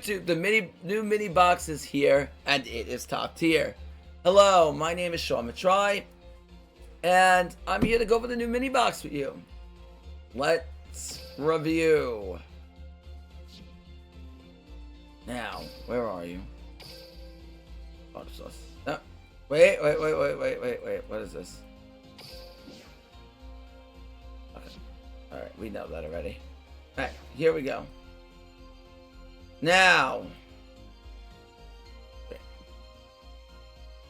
YouTube, the new mini box is here, and it is top tier. Hello, my name is Sean Matrai, and I'm here to go over the new mini box with you. Let's review. Now, where are you? No, wait, what is this? Okay, alright, we know that already. Alright, here we go. Now,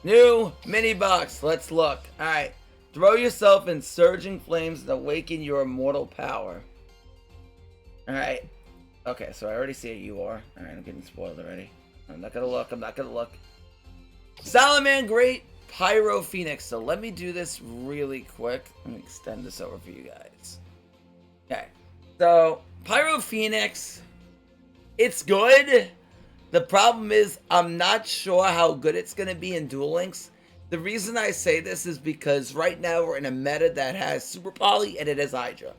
new mini box. Let's look. All right, throw yourself in surging flames and awaken your immortal power. All right. Okay, so I already see a you are. All right, I'm getting spoiled already. I'm not gonna look. Salamangreat, Pyro Phoenix. So let me do this really quick. Let me extend this over for you guys. Okay. So Pyro Phoenix. It's good. The problem is I'm not sure how good it's going to be in Duel Links. The reason I say this is because right now we're in a meta that has Super Poly and it has Hydra.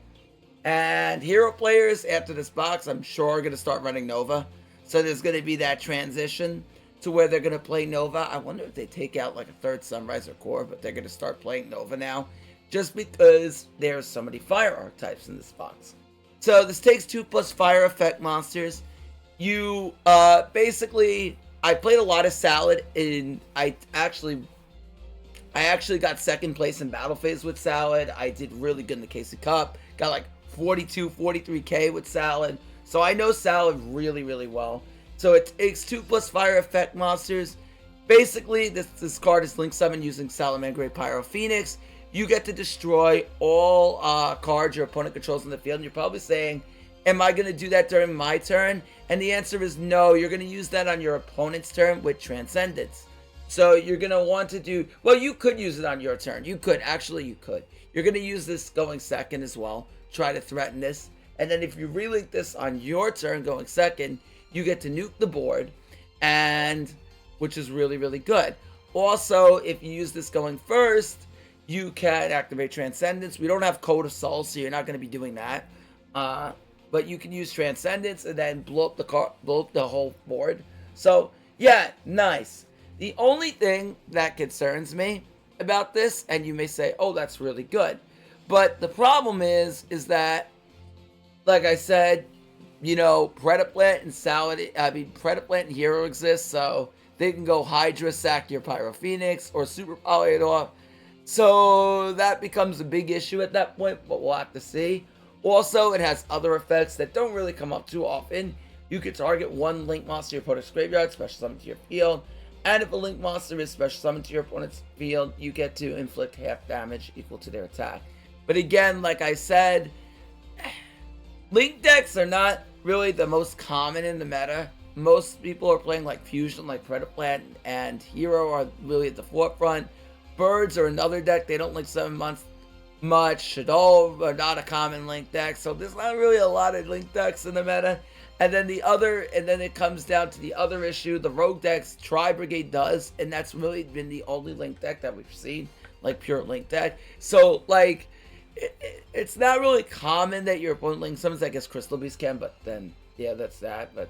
And hero players after this box I'm sure are going to start running Nova. So there's going to be that transition to where they're going to play Nova. I wonder if they take out like a third Sunrise or Core, but they're going to start playing Nova now. Just because there's so many fire archetypes in this box. So this takes 2+ fire effect monsters. You basically, I played a lot of Salad, and I actually got second place in Battle Phase with Salad. I did really good in the KC Cup, got like 43k with Salad, so I know Salad really well. So it takes 2+ fire effect monsters. Basically this card is link summon using Salamangreat Pyro Phoenix. You get to destroy all cards your opponent controls in the field, and you're probably saying, am I going to do that during my turn? And the answer is no. You're going to use that on your opponent's turn with Transcendence. So you're going to want to do... Well, you could use it on your turn. You could. Actually, you could. You're going to use this going second as well. Try to threaten this. And then if you relink this on your turn going second, you get to nuke the board, and which is really good. Also, if you use this going first, you can activate Transcendence. We don't have Code of Souls, so you're not going to be doing that. But you can use Transcendence and then blow up the whole board. So yeah, nice. The only thing that concerns me about this, and you may say, oh, that's really good, but the problem is that, like I said, you know, Predaplant and Predaplant and Hero exist, so they can go Hydra, sack your Pyro Phoenix, or Super Poly it off. So that becomes a big issue at that point, but we'll have to see. Also, it has other effects that don't really come up too often. You can target one link monster to your opponent's graveyard, special summon to your field. And if a link monster is special summoned to your opponent's field, you get to inflict half damage equal to their attack. But again, like I said, link decks are not really the most common in the meta. Most people are playing like Fusion, like Predaplant and Hero are really at the forefront. Birds are another deck. They don't link summon much. Shadow are not a common link deck, so there's not really a lot of link decks in the meta. And then it comes down to the other issue, the rogue decks. Tri-Brigade does, and that's really been the only link deck that we've seen, like pure link deck. So like it's not really common that your opponent link summons. I guess Crystal Beast can, but then yeah, that's that. But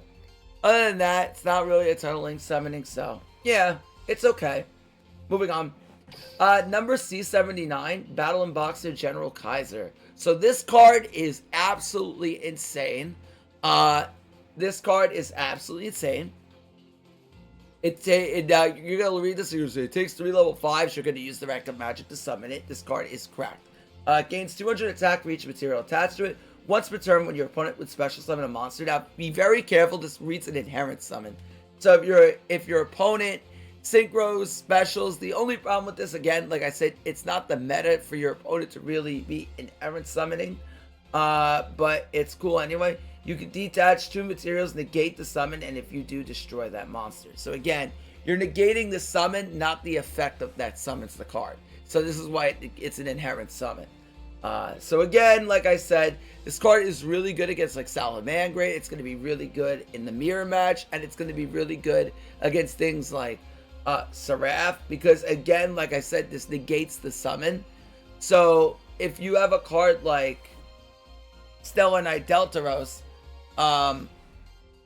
other than that, it's not really eternal link summoning, so yeah, it's okay. Moving on. Number C79, Battlin Boxer General Kaiser. So this card is absolutely insane. This card is absolutely insane. You're gonna read this. It takes 3 level 5s. You're gonna use direct magic to summon it. This card is cracked. Gains 200 attack for each material attached to it. Once per turn, when your opponent would special summon a monster. Now, be very careful. This reads an inherent summon. So if your opponent synchros, specials. The only problem with this, again, like I said, it's not the meta for your opponent to really be inherent summoning, but it's cool anyway. You can detach 2 materials, negate the summon, and if you do, destroy that monster. So again, you're negating the summon, not the effect of that summons the card. So this is why it's an inherent summon. So again, like I said, this card is really good against like Salamangreat. It's going to be really good in the mirror match, and it's going to be really good against things like Seraph, because again, like I said, this negates the summon. So if you have a card like Stellar Knight Deltaros,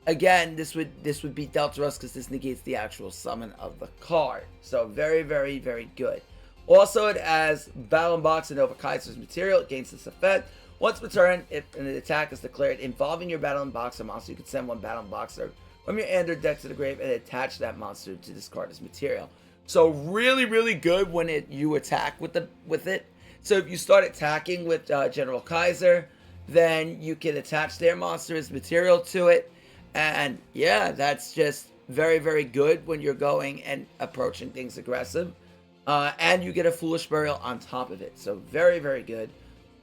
again, this would be dealt to us because this negates the actual summon of the card. So very, very, very good. Also, it has Battlin Boxer and over Kaiser's material. It gains this effect. Once per turn, if an attack is declared involving your Battlin Boxer monster, you can send one Battlin Boxer from your hand or deck to the grave and attach that monster to discard as material. So really, really good when you attack with it. So if you start attacking with General Kaiser, then you can attach their monster as material to it. And yeah, that's just very, very good when you're going and approaching things aggressive. And you get a Foolish Burial on top of it. So very, very good.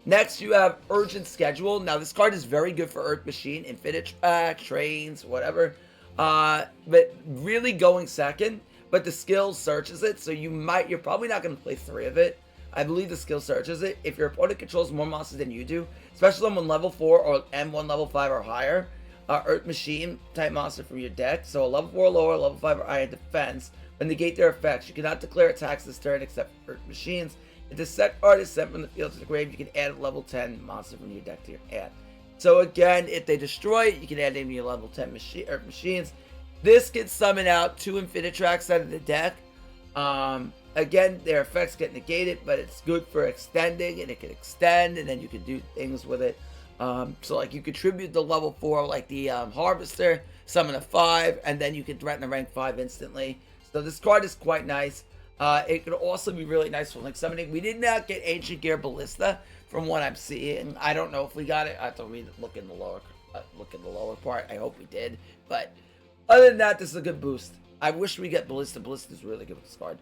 Next, you have Urgent Schedule. Now, this card is very good for Earth Machine, Infinite Track, Trains, whatever. But really going second. But the skill searches it, so you're probably not going to play 3 of it. I believe the skill searches it. If your opponent controls more monsters than you do, especially on level 4 or M1 level 5 or higher, Earth Machine type monster from your deck. So a level 4 or lower, level 5 or higher defense. When negate their effects, you cannot declare attacks this turn except for Earth Machines. If the set card is sent from the field to the grave, you can add a level 10 monster from your deck to your hand. So again, if they destroy it, you can add in your level 10 Earth Machines. This can summon out 2 Infinite Tracks out of the deck. Again, their effects get negated, but it's good for extending, and it can extend, and then you can do things with it. So like you contribute the level 4, like the Harvester, summon a 5, and then you can threaten a rank 5 instantly. So this card is quite nice. It could also be really nice for link summoning. We did not get Ancient Gear Ballista from what I'm seeing. I don't know if we got it. I have to look in the lower part. I hope we did. But other than that, this is a good boost. I wish we get Ballista. Ballista is really good with this card.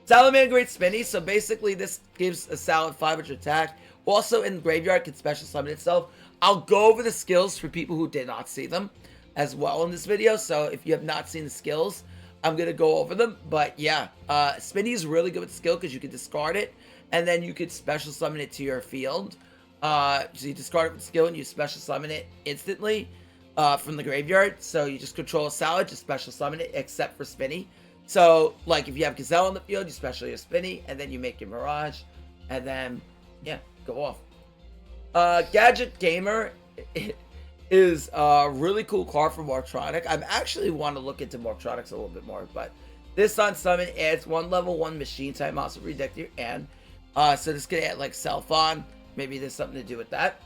Salamangreat Spinny. So basically, this gives a solid 500 attack. Also in the graveyard, can special summon itself. I'll go over the skills for people who did not see them as well in this video. So if you have not seen the skills, I'm going to go over them. But yeah, Spinny is really good with the skill because you can discard it. And then you could special summon it to your field. So you discard it with skill and you special summon it instantly from the graveyard. So you just control a salad, just special summon it, except for Spinny. So like if you have Gazelle on the field, you special your Spinny. And then you make your Mirage. And then, yeah, go off. Gadget Gamer is a really cool card for Morphtronic. I actually want to look into Morphtronics a little bit more, but this on summon adds 1 level 1 machine type monster for your deck to your hand. So this could add like Self-On. Maybe there's something to do with that.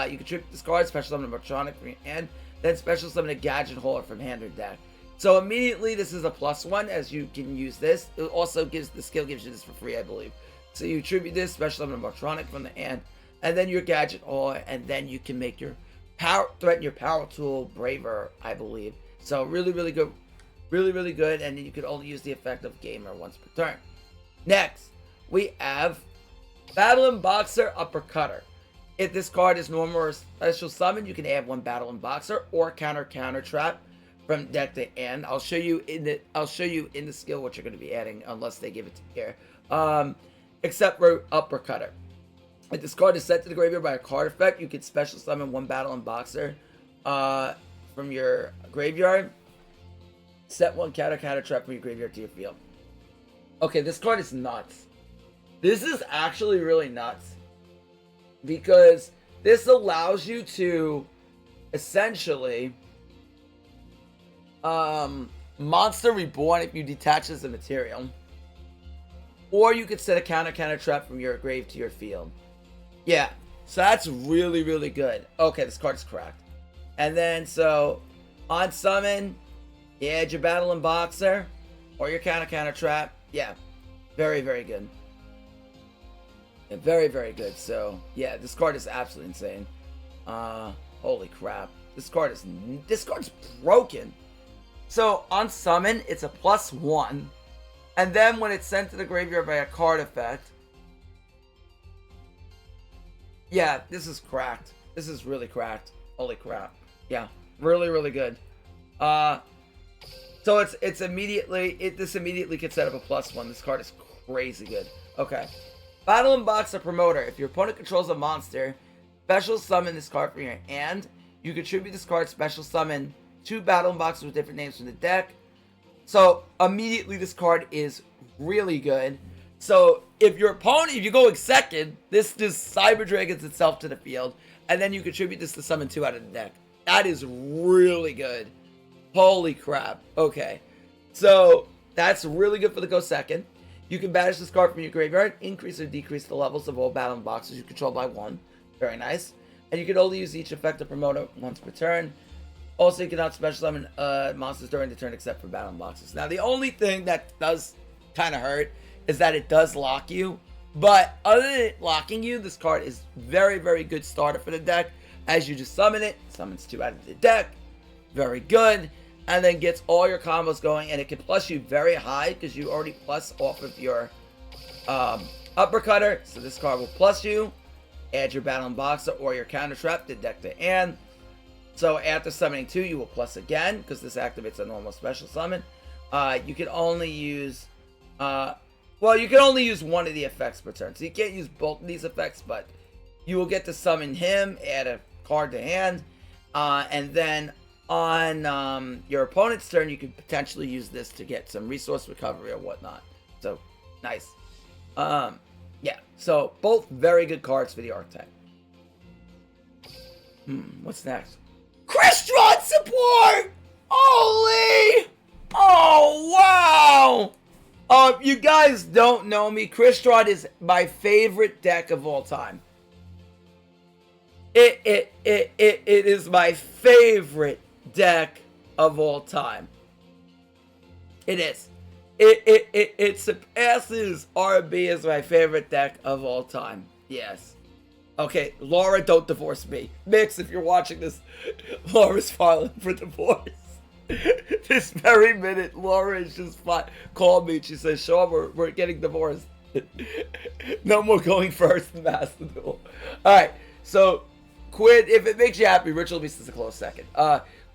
You can trip this card, special summon a Morphtronic from your hand, then special summon a Gadget Holder from hand or deck. So immediately this is a +1 as you can use this. It also gives the skill gives you this for free, I believe. So you tribute this, special summon a Morphtronic from the hand, and then your Gadget Holder, and then you can make your threaten your power tool braver, I believe. So really, really good. Really, really good. And you can only use the effect of Gamer once per turn. Next, we have Battlin Boxer Uppercutter. If this card is normal or special summon, you can add 1 Battlin Boxer or counter trap from deck to hand. I'll show you in the skill what you're going to be adding unless they give it to you here. Except for Uppercutter. If this card is sent to the graveyard by a card effect, you can special summon 1 Battlin Boxer from your graveyard. Set 1 counter trap from your graveyard to your field. Okay, this card is nuts. This is actually really nuts. Because this allows you to essentially Monster Reborn if you detach as a material. Or you could set a counter trap from your grave to your field. Yeah, so that's really, really good. Okay, this card's cracked. And then, so, on summon, you add your Battlin Boxer, or your counter trap. Yeah, very, very good. Yeah, very, very good. So, yeah, this card is absolutely insane. Holy crap. This card's broken. So, on summon, it's a +1. And then when it's sent to the graveyard by a card effect, yeah, this is cracked. This is really cracked. Holy crap. Yeah, really, really good. So this immediately can set up a +1. This card is crazy good. Okay. Battlin Boxer Promoter. If your opponent controls a monster, special summon this card from your hand. You contribute this card, special summon 2 Battlin Boxers with different names from the deck. So immediately this card is really good. So if you're going second, this just Cyber Dragons itself to the field, and then you contribute this to summon 2 out of the deck. That is really good. Holy crap. Okay. So that's really good for the go second. You can banish this card from your graveyard, increase or decrease the levels of all Battlin Boxers you control by 1. Very nice. And you can only use each effect to promote it once per turn. Also, you cannot special summon monsters during the turn except for Battlin Boxers. Now, the only thing that does kind of hurt is that it does lock you. But other than it locking you, this card is very, very good starter for the deck. As you just summon it, summons 2 out of the deck. Very good. And then gets all your combos going. And it can plus you very high because you already plus off of your uppercutter. So this card will plus you. Add your Battlin Boxer or your counter trap to deck to hand. So after summoning 2, you will plus again because this activates a normal special summon. You can only use, you can only use one of the effects per turn. So you can't use both of these effects, but you will get to summon him, add a card to hand, and then on your opponent's turn, you could potentially use this to get some resource recovery or whatnot. So nice. Yeah. So both very good cards for the archetype. What's next? Crystron support! Holy! Oh, wow! You guys don't know me. Crystron is my favorite deck of all time. It is my favorite deck of all time. It is. It surpasses RB as my favorite deck of all time. Yes. Okay, Laura, don't divorce me. Mix, if you're watching this, Laura's filing for divorce. This very minute, Laura is just called me. She says, Sean, we're getting divorced. No more going first in Master Duel. Alright, so, Quid, if it makes you happy, Ritual Beast is a close second.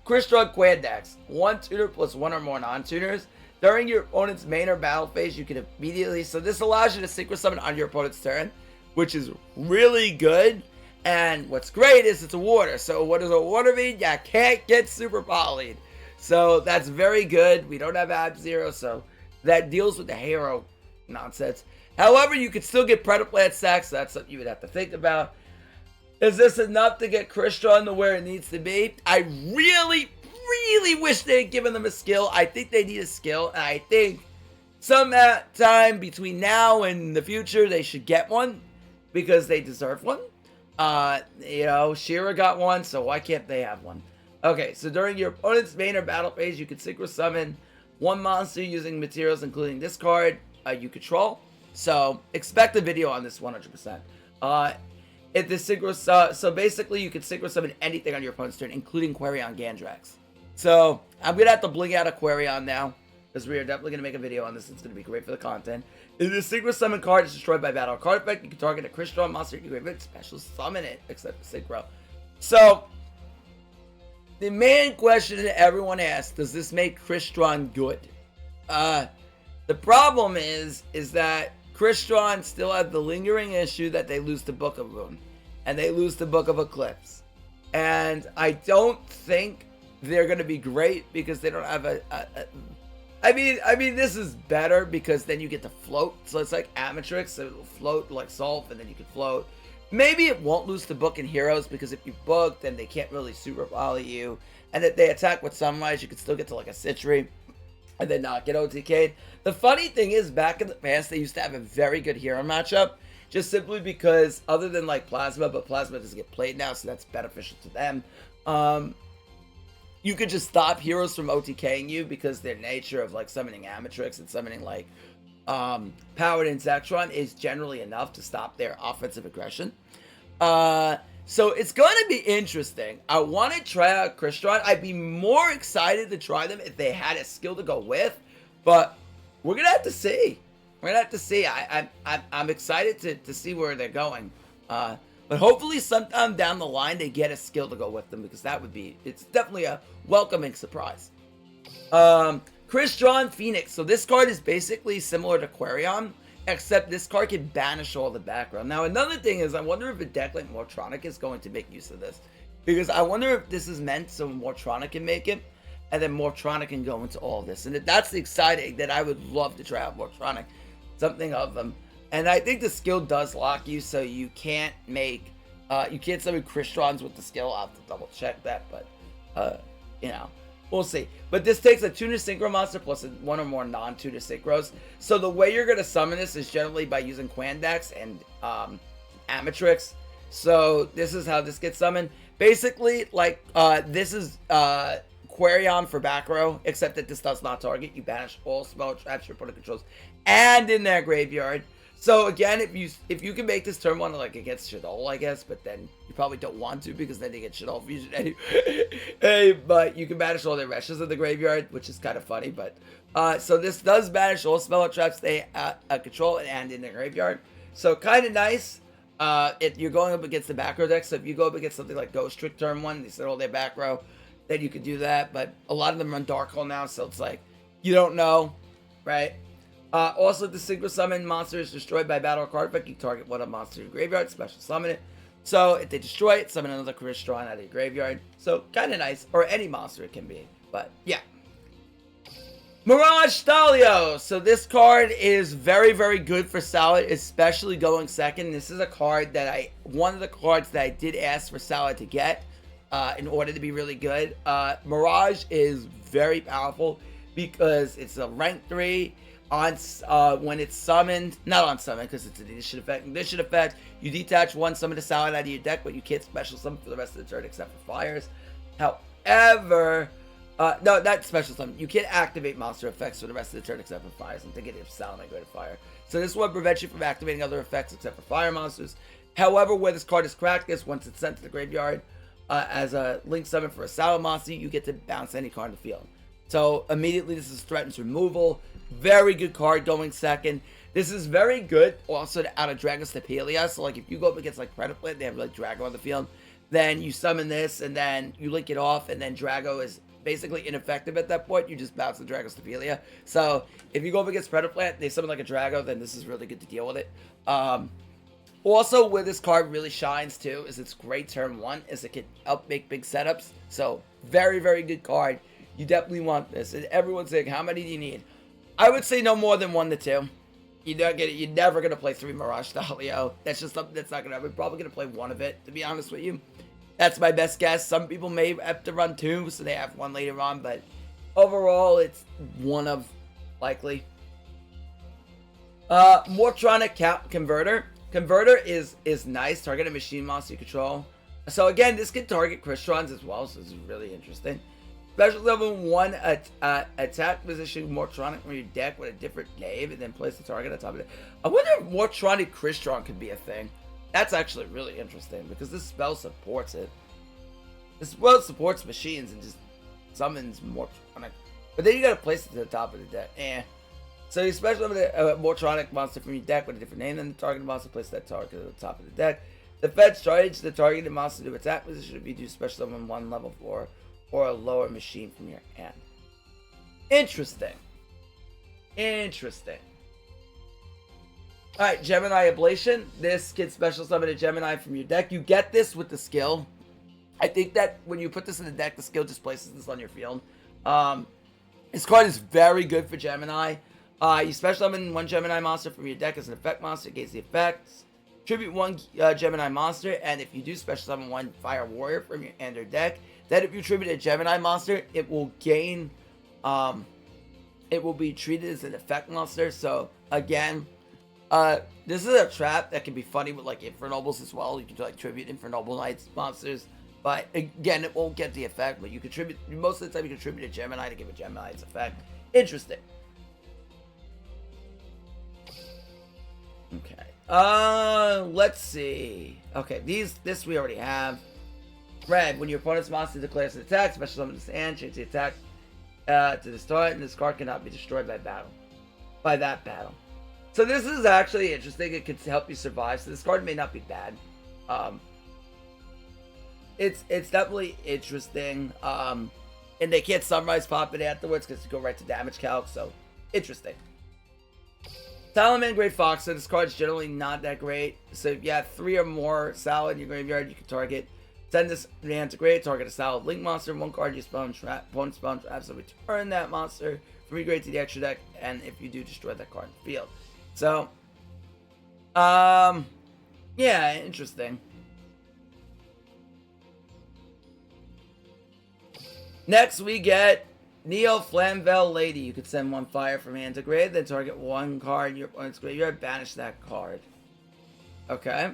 Crystron Quad decks. 1 tutor plus 1 or more non-tuners. During your opponent's main or battle phase, you can immediately... So this allows you to synchro summon on your opponent's turn, which is really good. And what's great is it's a water. So what does a water mean? You can't get super polyed. So that's very good. We don't have Ab-Zero, so that deals with the hero nonsense. However, you could still get Predaplant Sacks. So that's something you would have to think about. Is this enough to get Crystron to where it needs to be? I really wish they had given them a skill. I think they need a skill, and I think sometime between now and the future they should get one because they deserve one. Shira got one, so why can't they have one? Okay, so during your opponent's main or battle phase, you can synchro summon 1 monster using materials, including this card you control. So expect a video on this 100%. If the synchro, so basically you can synchro summon anything on your opponent's turn, including Quarion Gandrax. So I'm gonna have to bling out a Quarion now, because we are definitely gonna make a video on this. It's gonna be great for the content. If the synchro summon card is destroyed by battle card effect, you can target a Crystron monster you can special summon it, except the synchro. So the main question that everyone asks: does this make Crystron good? The problem is that Crystron still has the lingering issue that they lose the Book of Moon, and they lose the Book of Eclipse, and I don't think they're going to be great because they don't have I mean, this is better because then you get to float, so it's like Amatrix, so it'll float like Solve, and then you can float. Maybe it won't lose the Book in Heroes, because if you book, then they can't really super volley you, and if they attack with Sunrise, you can still get to like a Citry, and then not get OTK'd. The funny thing is, back in the past, they used to have a very good hero matchup, just simply because, other than like Plasma, but Plasma doesn't get played now, so that's beneficial to them. You could just stop heroes from OTKing you because their nature of like summoning Amatrix and summoning like Powered Insectron is generally enough to stop their offensive aggression. So it's going to be interesting. I want to try out Crystron. I'd be more excited to try them if they had a skill to go with, but we're going to have to see. We're going to have to see. I'm excited to see where they're going. But hopefully sometime down the line they get a skill to go with them, because that would be, it's definitely a welcoming surprise. Crystron Phoenix. So this card is basically similar to Quarion, except this card can banish all the background. Now another thing is, I wonder if a deck like Morphtronic is going to make use of this, because I wonder if this is meant so Morphtronic can make it, and then Morphtronic can go into all this. And if that's exciting, then I would love to try out Morphtronic, something of them. And I think the skill does lock you, so you can't make, you can't summon Crystrons with the skill. I'll have to double check that, but, We'll see. But this takes a tuner synchro monster plus one or more non-tuner synchros. So the way you're going to summon this is generally by using Quandax and Amatrix. So this is how this gets summoned. Basically, like, this is Quarion for back row, except that this does not target. You banish all spell traps your opponent controls and in their graveyard. So again, if you can make this turn one like against Shadol, I guess, but then you probably don't want to because then they get Shadol fusion anyway. Hey, but you can banish all their Reshes in the graveyard, which is kind of funny. But so this does banish all spell traps they control and in their graveyard. So kind of nice. You're going up against the back row deck, so if you go up against something like Ghost Trick turn one, they set all their back row, then you could do that. But a lot of them run Dark Hole now, so it's like you don't know, right? Also, the synchro summon monster is destroyed by battle or card effect. You target one of monster in your graveyard, special summon it. So if they destroy it, summon another Crystron out of your graveyard. So kind of nice, or any monster it can be. But yeah. Mirage Stallio. So this card is very, very good for Salad, especially going second. This is a card that one of the cards that I did ask for Salad to get in order to be really good. Mirage is very powerful because it's a rank 3. When it's summoned, not on summon because it's an addition effect. Addition effect, you detach one summon to Salad out of your deck, but you can't special summon for the rest of the turn except for fires. However, no, not special summon. You can't activate monster effects for the rest of the turn except for fires. I'm thinking of Salamangreat fire. So this one prevents you from activating other effects except for fire monsters. However, where this card is cracked is once it's sent to the graveyard as a link summon for a Salad monster, you get to bounce any card in the field. So immediately this is threatens removal. Very good card going second. This is very good also to out of Drago Stapelia. So like if you go up against like Predaplant, they have like Drago on the field. Then you summon this and then you link it off and then Drago is basically ineffective at that point. You just bounce the Drago Stapelia. So if you go up against Predaplant, they summon like a Drago, then this is really good to deal with it. Also where this card really shines too is it's great turn one is it can help make big setups. So very, very good card. You definitely want this. And everyone's saying, how many do you need? I would say no more than 1 to 2. You're never going to play 3 Mirage Stallio. That's just something that's not going to happen. We're probably going to play 1 of it, to be honest with you. That's my best guess. Some people may have to run 2, so they have 1 later on. But overall, it's 1 of likely. Morphtronic Converter. Converter is nice. Target a machine monster you control. So again, this can target Crystrons as well, so this is really interesting. Special summon 1 attack position Morphtronic from your deck with a different name and then place the target on top of it. I wonder if Morphtronic Crystron could be a thing. That's actually really interesting because this spell supports it. This spell supports machines and just summons Morphtronic. But then you gotta place it to the top of the deck. So you special summon a Morphtronic monster from your deck with a different name than the targeted monster, place that target at the top of the deck. The fetch charge the targeted monster to attack position if you do special summon 1 level 4. Or a lower machine from your hand. Interesting. Interesting. Alright, Gemini Ablation. This gets special summon a Gemini from your deck. You get this with the skill. I think that when you put this in the deck, the skill just places this on your field. This card is very good for Gemini. You special summon 1 Gemini monster from your deck as an effect monster against the effects. Tribute 1 Gemini monster, and if you do special summon 1 Fire Warrior from your end or deck, then if you tribute a Gemini monster, it will gain, it will be treated as an effect monster. So again, this is a trap that can be funny with like Infernobles as well. You can do like tribute Infernoble Knights monsters, but again, it won't get the effect. But you contribute most of the time. You contribute a Gemini to give a Gemini its effect. Interesting. Okay. Let's see. Okay, this we already have. Red, when your opponent's monster declares an attack, special summon this hand, change the attack to the start, and this card cannot be destroyed by that battle. So this is actually interesting. It could help you survive. So this card may not be bad. It's definitely interesting. And they can't Sunrise pop it afterwards because you go right to damage calc. So interesting. Salamangreat Boxer. This card's generally not that great. So if you have 3 or more Sal in your graveyard, you can target. Send this hand to grave, target a Salad Link monster, 1 card you spell and trap, opponent spell and trap, so return that monster from your grave to the extra deck, and if you do, destroy that card in the field. So, yeah, interesting. Next, we get Neo Flamvel Lady. You could send 1 fire from hand to grave, then target 1 card in your opponent's graveyard, banish that card. Okay.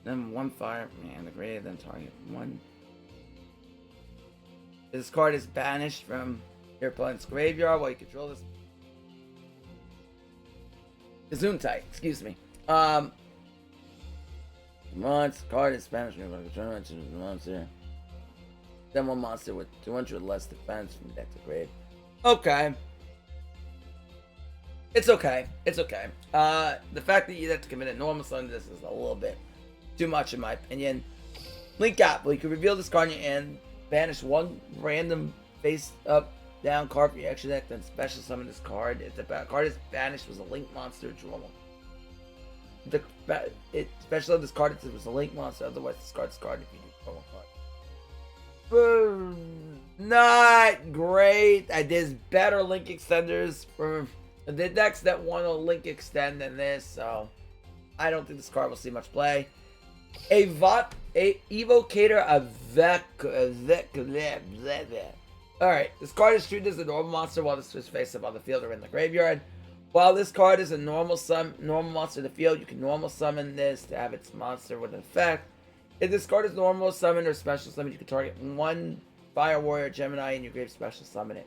Then 1 fire from hand to grave, then target 1. This card is banished from your opponent's graveyard while you control this. Gesundheit, excuse me. Once card is banished, you're going to turn it to the monster. Then 1 monster with 200 less defense from deck to grave. Okay. It's okay. It's okay. The fact that you have to commit a normal summon to this is a little bit too much in my opinion. Link up. Well, you can reveal this card in your hand, banish 1 random face up down card from your extra deck, then special summon this card. If the card is banished was a link monster, draw 1. It special this card if it was a link monster, otherwise discard this card if you do draw 1 card. Boom. Not great. There's better link extenders for the decks that want to link extend than this, so I don't think this card will see much play. A Evocator of Alright, this card is treated as a normal monster while this is face up on the field or in the graveyard. While this card is a normal monster in the field, you can normal summon this to have its monster with an effect. If this card is normal summon or special summon, you can target 1 Fire Warrior Gemini in your grave, special summon it.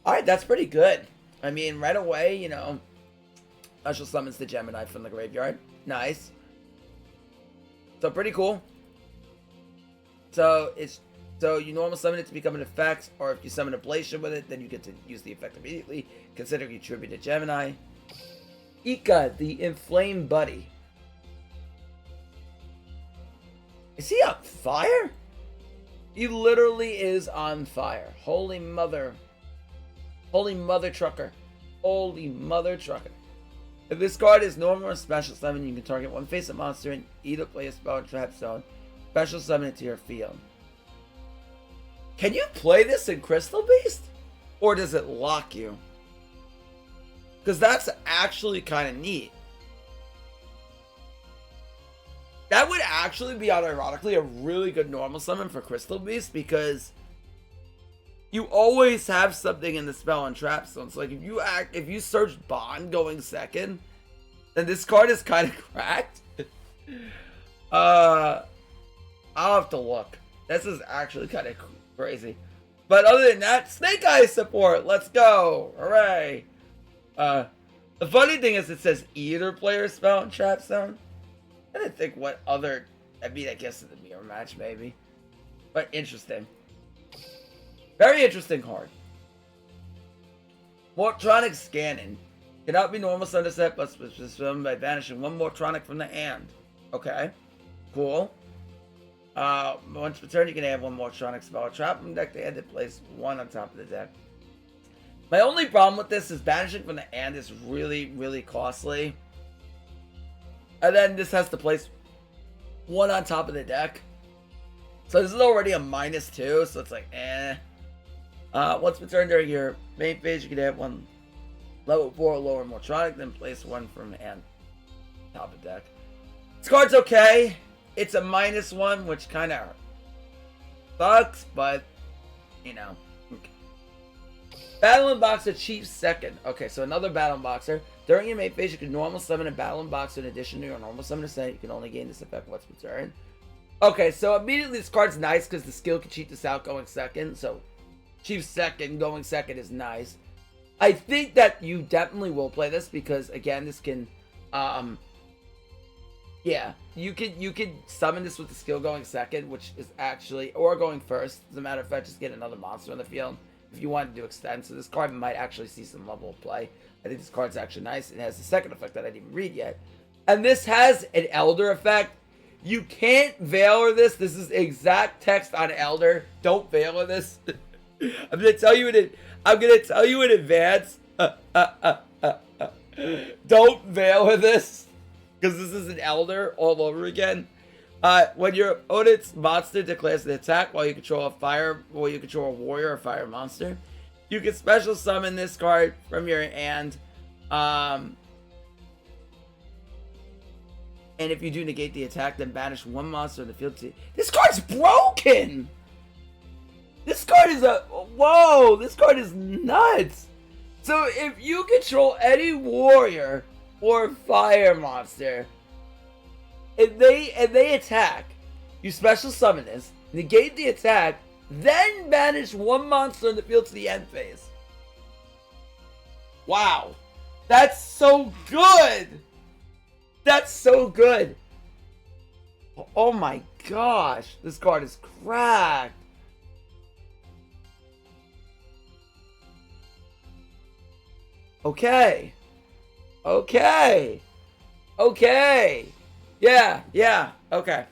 Alright, that's pretty good. I mean, right away, you know, special summons the Gemini from the graveyard. Nice. So pretty cool. So you normal summon it to become an effect, or if you summon Ablation with it, then you get to use the effect immediately. Consider you tribute to Gemini. Ika, the Inflamed Buddy. Is he on fire? He literally is on fire. Holy mother. Holy mother trucker. Holy mother trucker. If this card is normal or special summon, you can target 1 face-up monster and either play a spell or trap zone. Special summon it to your field. Can you play this in Crystal Beast? Or does it lock you? Because that's actually kind of neat. That would actually be, unironically, a really good normal summon for Crystal Beast, because you always have something in the spell and trap zone. So like if you search Bond going second, then this card is kind of cracked. I'll have to look. This is actually kind of crazy. But other than that, Snake Eyes support. Let's go. Hooray. The funny thing is it says either player spell and trap zone. I didn't think what other, I mean, I guess it's a mirror match maybe. But interesting. Very interesting card. Morphtronic Scanning. Cannot be normal summon set, but special summon by banishing 1 Morphtronic from the hand. Okay. Cool. Once per turn, you can add 1 Morphtronic spell or trap from deck to hand and place 1 on top of the deck. My only problem with this is banishing from the hand is really, really costly. And then this has to place 1 on top of the deck. So this is already a -2, so it's like, eh. Once per turn during your main phase, you can add 1 level 4 or lower Morphtronic, then place 1 from hand top of deck. This card's okay. It's a -1, which kind of sucks, but, you know. Okay. Battlin Boxer Chief second. Okay, so another Battlin Boxer. During your main phase, you can normal summon a Battlin Boxer in addition to your normal summon set. You can only gain this effect once per turn. Okay, so immediately this card's nice because the skill can cheat this out going second. So Chief second, going second is nice. I think that you definitely will play this because, again, this can, yeah, you could summon this with the skill going second, which is actually, or going first. As a matter of fact, just get another monster on the field if you want to do extend. So this card might actually see some level of play. I think this card's actually nice. It has the second effect that I didn't even read yet. And this has an Elder effect. You can't Veiler this. This is exact text on Elder. Don't Veiler this. I'm gonna tell you in advance. Don't Veiler this, because this is an Elder all over again. When your opponent's monster declares an attack while you control a fire, or you control a warrior or fire monster, you can special summon this card from your hand. And if you do negate the attack, then banish 1 monster in the field. This card's broken! This card is whoa, this card is nuts. So if you control any warrior or fire monster, and they attack, you special summon this, negate the attack, then banish one monster in the field to the end phase. Wow. That's so good. That's so good. Oh my gosh. This card is cracked. Okay. Okay. Okay. Yeah. Okay.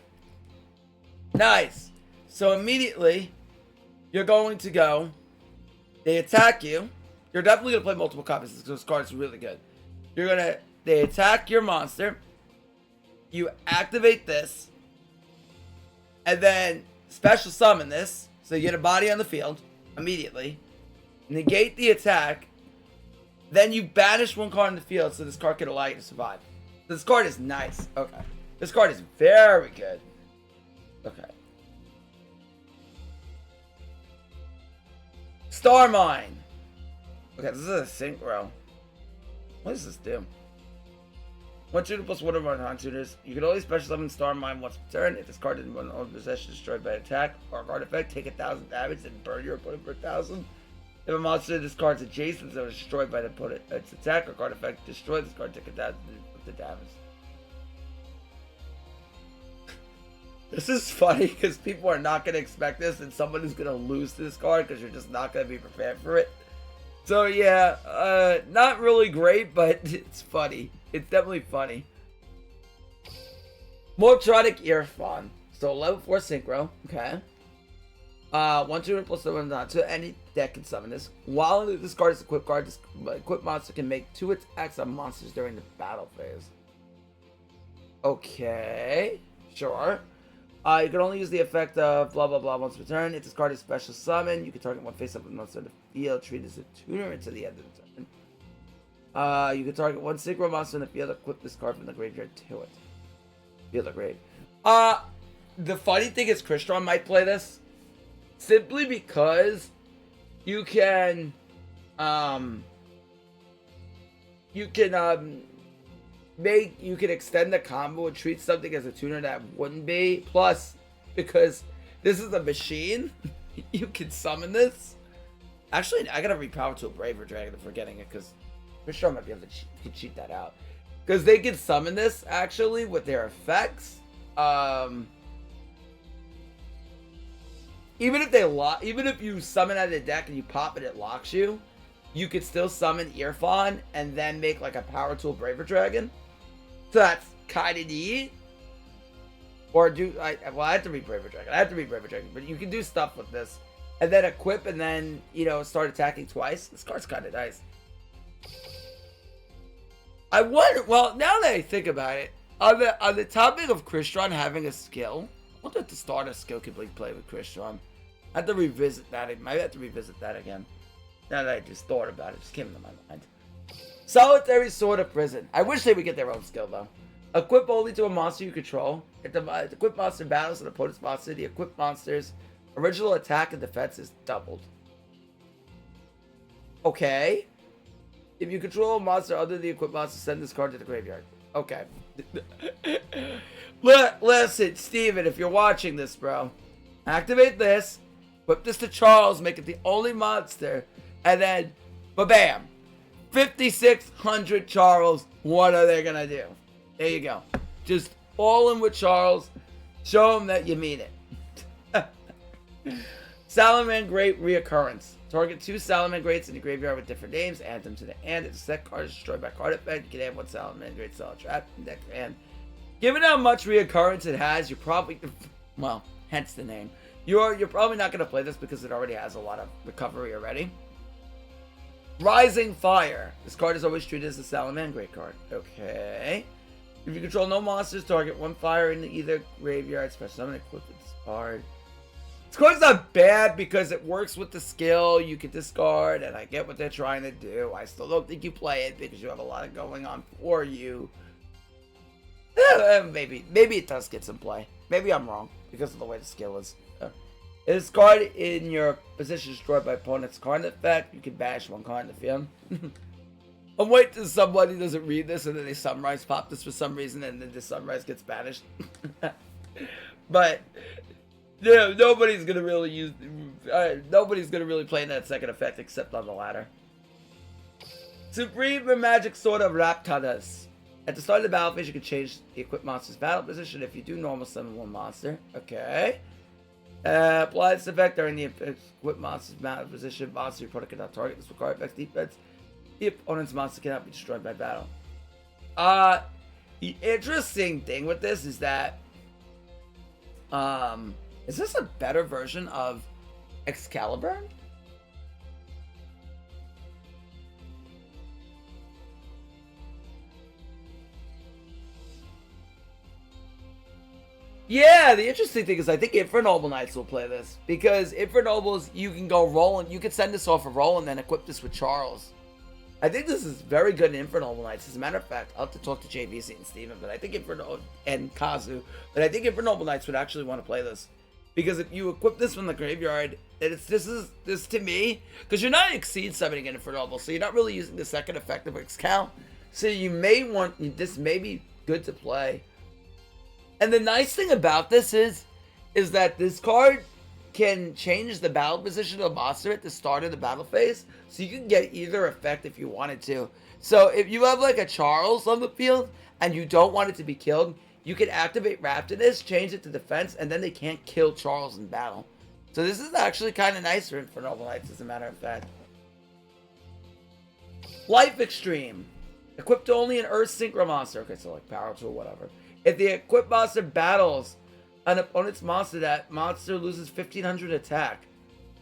Nice. So immediately, you're going to go. They attack you. You're definitely going to play multiple copies because this card is really good. They attack your monster. You activate this. And then special summon this. So you get a body on the field immediately. Negate the attack. Then you banish one card in the field so this card can allow you to survive. This card is nice. Okay. This card is very good. Okay. Star Mine. Okay, this is a synchro. What does this do? One tutor plus one of our non-tutors. You can only special summon Star Mine once per turn. If this card isn't one of possession destroyed by attack or artifact, take 1,000 damage and burn your opponent for 1,000. If a monster discards adjacent that was destroyed by the opponent, its attack or card effect, destroy this card, take 1,000 of the damage. This is funny because people are not going to expect this and somebody's going to lose to this card because you're just not going to be prepared for it. So yeah, not really great, but it's funny. It's definitely funny. Morphtronic Earphone. So level 4 synchro. Okay. 1 tutor plus 1 not to any deck can summon this. While this card is equipped card, this equipped monster can make 2 attacks on monsters during the battle phase. Okay. Sure. You can only use the effect of blah blah blah once per turn. If this card is special summon, you can target one face up with monster in the field, treat as a tuner until the end of the turn. You can target one synchro monster in the field, equip this card from the graveyard to it. Field or grave. The funny thing is Crystron might play this. Simply because you can extend the combo and treat something as a tuner that wouldn't be. Plus, because this is a machine, you can summon this. Actually, I gotta repower to a Braver Dragon if we're getting it, because Crystron might be able to cheat that out. Because they can summon this actually with their effects. Even if you summon out of the deck and you pop it, it locks you. You could still summon Earphone and then make like a Power Tool Braver Dragon. So that's kind of neat. Or I have to read Braver Dragon. But you can do stuff with this. And then equip and then, start attacking twice. This card's kind of nice. I wonder, well, now that I think about it, on the topic of Crystron having a skill, I wonder if the starter skill could play with Crystron. I have to revisit that. I might have to revisit that again. Now that I just thought about it, it just came into my mind. Solitary Sword of Prison. I wish they would get their own skill though. Equip only to a monster you control. If the equipped monster battles an opponent's monster, the equipped monster's original attack and defense is doubled. Okay. If you control a monster other than the equipped monster, send this card to the graveyard. Okay. Listen, Steven, if you're watching this, bro, activate this, whip this to Charles, make it the only monster, and then, ba-bam, 5,600 Charles. What are they gonna do? There you go. Just all in with Charles. Show them that you mean it. Salamangreat Reoccurrence. Target 2 Salamangreats in the graveyard with different names. Add them to the hand. If the set card is destroyed by card effect, you can add 1 Salamangreat cell trap in deck hand. Given how much reoccurrence it has, you're probably, well, hence the name. You're probably not going to play this because it already has a lot of recovery already. Rising Fire. This card is always treated as a Salamangreat card. Okay. If you control no monsters, target 1 fire in either graveyard. Special summon, equip with this card. This card's not bad because it works with the skill. You can discard, and I get what they're trying to do. I still don't think you play it because you have a lot going on for you. Maybe it does get some play. Maybe I'm wrong because of the way the skill is. If this card in your position is destroyed by opponent's card effect, you can bash one card in the field. I'm waiting till somebody doesn't read this and then they summarize pop this for some reason and then the summarize gets banished. But yeah, nobody's gonna really use. Nobody's gonna really play in that second effect except on the ladder. Supreme Magic Sword of Raptadas. At the start of the battle phase, you can change the equipped monster's battle position. If you do, normal summon one monster. Okay. Apply this effect during the equipped monster's battle position. Monster your opponent cannot target. This requires effects defense. The opponent's monster cannot be destroyed by battle. The interesting thing with this is that, is this a better version of Excalibur? Yeah, the interesting thing is I think Infernoble Knights will play this. Because Infernobles, you can go roll and you can send this off a roll and then equip this with Charles. I think this is very good in Infernoble Knights. As a matter of fact, I'll have to talk to JVC and Steven, but I think and Kazu, but I think Infernoble Knights would actually want to play this. Because if you equip this from the graveyard, this to me, because you're not exceed summoning an Infernoble, so you're not really using the second effect of Excal. So you may want, this may be good to play. And the nice thing about this is that this card can change the battle position of the monster at the start of the battle phase. So you can get either effect if you wanted to. So if you have like a Charles on the field and you don't want it to be killed, you can activate Raptidus, change it to defense, and then they can't kill Charles in battle. So this is actually kind of nice for Infernoble Knights, as a matter of fact. Life Extreme. Equipped only an Earth Synchro monster. Okay, so like Power Tool, whatever. If the equipped monster battles an opponent's monster, that monster loses 1500 attack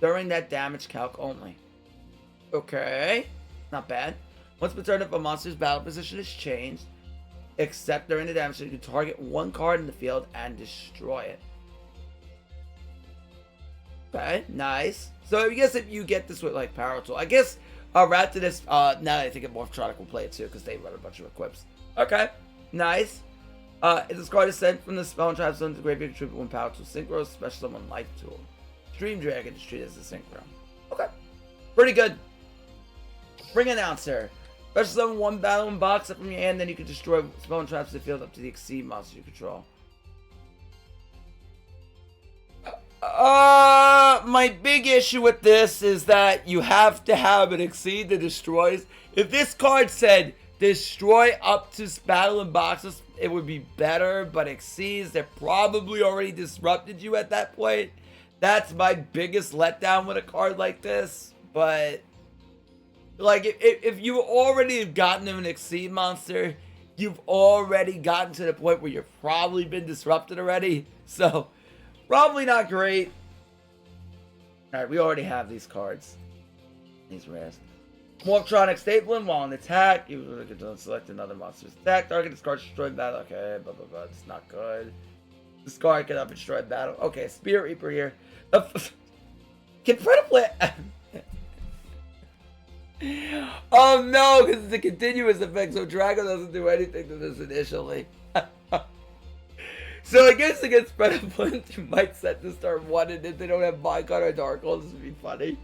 during that damage calc only. Okay, not bad. Once per turn, if a monster's battle position is changed, except during the damage, you can target one card in the field and destroy it. Okay, nice. So I guess if you get this with like Power Tool, I guess Raptidus, now that I think of Morphtronic will play it too, because they run a bunch of equips. Okay, nice. If this card is sent from the spell and trap zone to the graveyard, contribute one Power Tool Synchro, special summon Life Tool. Dream Dragon is treated as a Synchro. Okay, pretty good. Ring Announcer. Special summon one Battlin Boxer from your hand, then you can destroy spell and traps in the field up to the exceed monster you control. My big issue with this is that you have to have an exceed that destroys. If this card said destroy up to Battlin Boxers, it would be better, but exceeds, they're probably already disrupted you at that point. That's my biggest letdown with a card like this. But like if you already have gotten an exceed monster, you've already gotten to the point where you've probably been disrupted already. So probably not great. Alright, we already have these cards. These rares. Morphtronic Stapling, while in attack, you can select another monster's attack. Target this card destroyed battle. Okay, blah blah blah. It's not good. This card cannot be destroyed battle. Okay, Spirit Reaper here. Can Predator play? Oh no, because it's a continuous effect, so Drago doesn't do anything to this initially. So I guess against Predator, you might set this turn 1, and if they don't have Minecart or Dark Hole, this would be funny.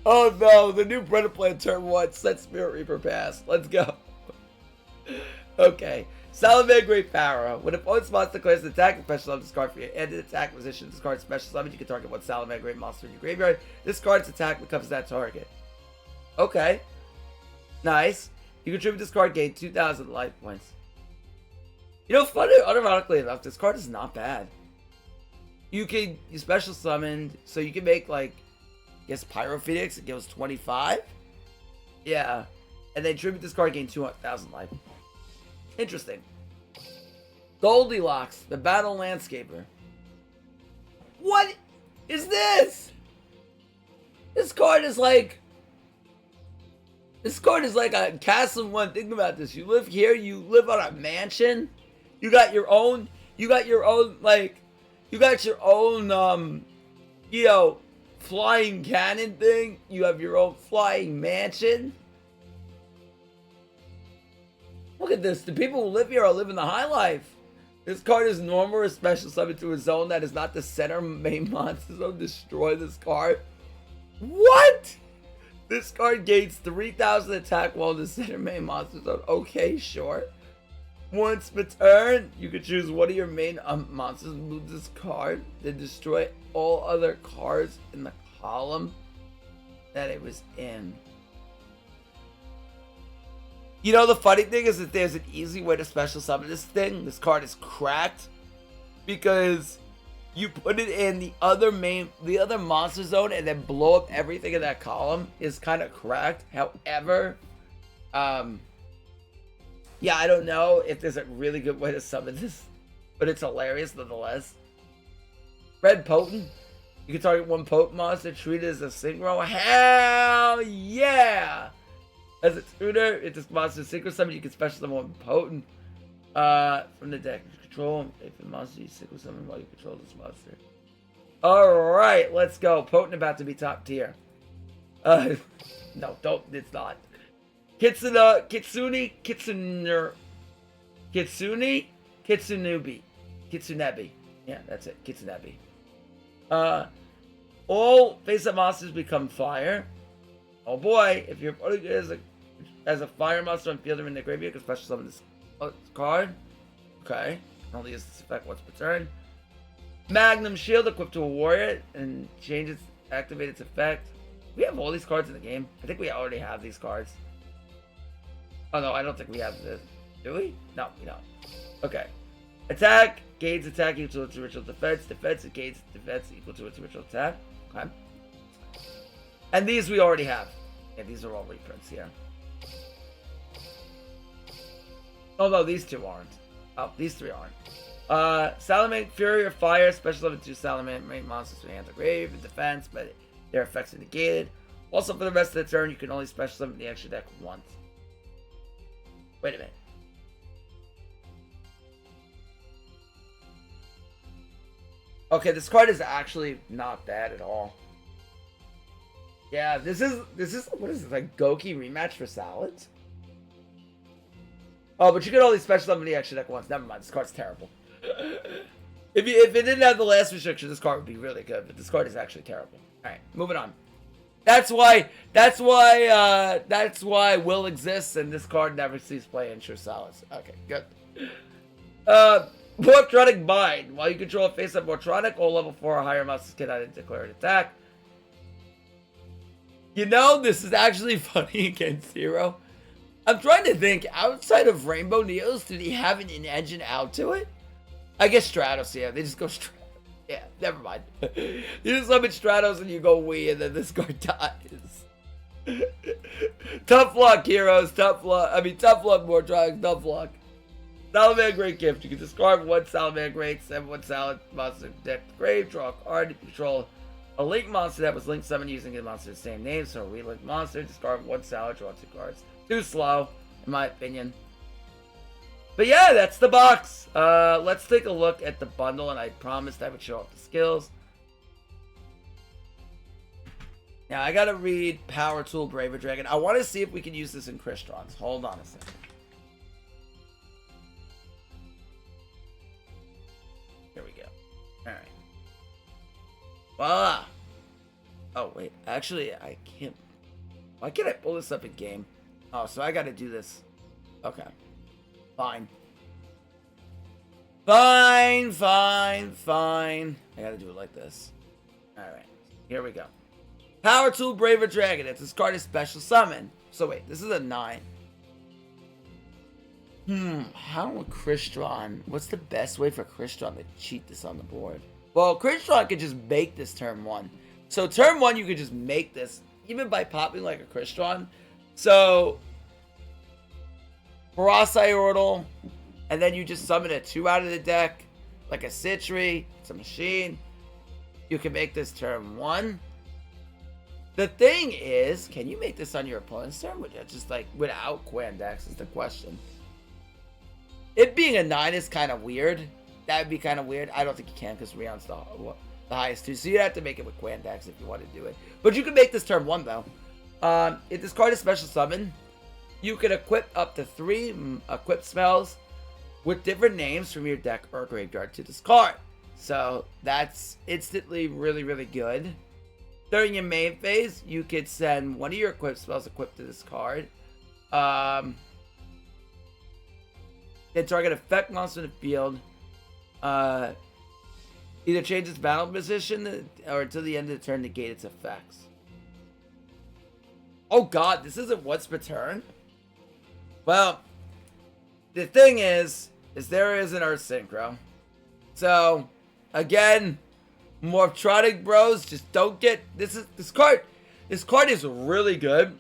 Oh no, the new Predator turn 1 sets Spirit Reaper pass. Let's go. Okay. Salamangreat Pharaoh. When opponent's monster declares an attack, special summon this card for your ended attack position. This card's special summon. You can target one Salamangreat monster in your graveyard. This card's attack becomes that target. Okay. Nice. You contribute this card, gain 2,000 life points. You know, funny, unironically enough, this card is not bad. You special summoned, so you can make like, I guess Pyro Phoenix, it gives 25. Yeah. And then tribute this card, gain 2,000 life. Interesting. Goldilocks, the Battle Landscaper. What is this? This card is like a Castle One. Think about this. You live here, you live on a mansion. You got your own, you got your own, you know, flying cannon thing. You have your own flying mansion. Look at this. The people who live here are living the high life. This card is normal or special summon to a zone that is not the center main monster zone. Destroy this card. What? This card gains 3,000 attack while in the center main monster zone. Okay, sure. Once per turn, you can choose one of your main monsters, move this card, then destroy all other cards in the column that it was in. You know, the funny thing is that there's an easy way to special summon this thing. This card is cracked because you put it in the other monster zone and then blow up everything in that column is kind of cracked. However, yeah, I don't know if there's a really good way to summon this, but it's hilarious nonetheless. Red Potent. You can target one potent monster, treat it as a synchro. Hell yeah! As a tutor, if this monster is synchro summon, you can special summon one potent from the deck. Control if the monster you synchro summon while you control this monster. Alright, let's go. Potent about to be top tier. No, don't, it's not. Kitsunebi. Yeah, that's it. Kitsunebi. All face-up monsters become fire. Oh boy, if your opponent as a fire monster on field or in the graveyard, you can special summon this card. Okay. Can only use this effect once per turn. Magnum Shield equipped to a warrior and changes activate its effect. We have all these cards in the game. I think we already have these cards. Oh no, I don't think we have this. Do we? No, we don't. Okay. Attack gains attack equal to its original defense. Defense gains defense equal to its original attack. Okay. And these we already have. Yeah, these are all reprints here. Oh no, these two aren't. Oh, these three aren't. Salamangreat, Fury or Fire, special level 2 Salamangreat monsters to hand the grave and defense, but their effects are negated. Also, for the rest of the turn, you can only special summon the extra deck once. Wait a minute. Okay, this card is actually not bad at all. Yeah, this is what is this, like Goki rematch for salads? Oh, but you can only special summon the extra deck once. Never mind, this card's terrible. If it didn't have the last restriction, this card would be really good, but this card is actually terrible. Alright, moving on. That's why Will exists and this card never sees play in Sure Salads. Okay, good. Morphtronic Bind. While you control a face-up Morphtronic, all level 4 or higher monsters cannot declare an attack. You know, this is actually funny against Zero. I'm trying to think, outside of Rainbow Neos, did he have an engine out to it? I guess Stratos, yeah, they just go Stratos. Yeah, never mind. You just summon Stratos and you go Wii and then this card dies. Tough luck, heroes, tough luck. I mean, tough luck, Morphtronic, tough luck. Salamangreat gift. You can discard one Salamangreat, send one Salad monster deck to grave, draw a card. You control a link monster that was link summoned using a monster's same name, so a relink monster, discard one Salad, draw 2 cards. Too slow, in my opinion. But yeah, that's the box. Let's take a look at the bundle, and I promised I would show off the skills. Now, I gotta read Power Tool Braver Dragon. I want to see if we can use this in Crystrons. Hold on a second. Here we go. Alright. Voila! Oh, wait. Actually, I can't... Why can't I pull this up in game? Oh, so I gotta do this. Okay. Fine. Fine. I gotta do it like this. Alright. Here we go. Power Tool Braver Dragon. It's this card is special summon. So wait, this is a 9. How would Crystron... What's the best way for Crystron to cheat this on the board? Well, Crystron could just make this turn 1. So turn 1, you could just make this, even by popping like a Crystron. So, Parasaurortle, and then you just summon a 2 out of the deck, like a Citry, it's a machine. You can make this turn 1. The thing is, can you make this on your opponent's turn? Just like without Quandax is the question. It being a 9 is kind of weird. That would be kind of weird. I don't think you can because Rion's the highest too. So you have to make it with Quandax if you want to do it. But you can make this turn 1 though. If this card is special summon, you can equip up to 3 equip spells with different names from your deck or graveyard to discard. So that's instantly really, really good. During your main phase, you could send one of your equipped spells equipped to this card. Then target effect monster in the field. Either change its battle position or until the end of the turn negate its effects. Oh god, this isn't once per turn? Well, the thing is there is an Earth Synchro. So, again, Morphtronic bros, just don't get this card is really good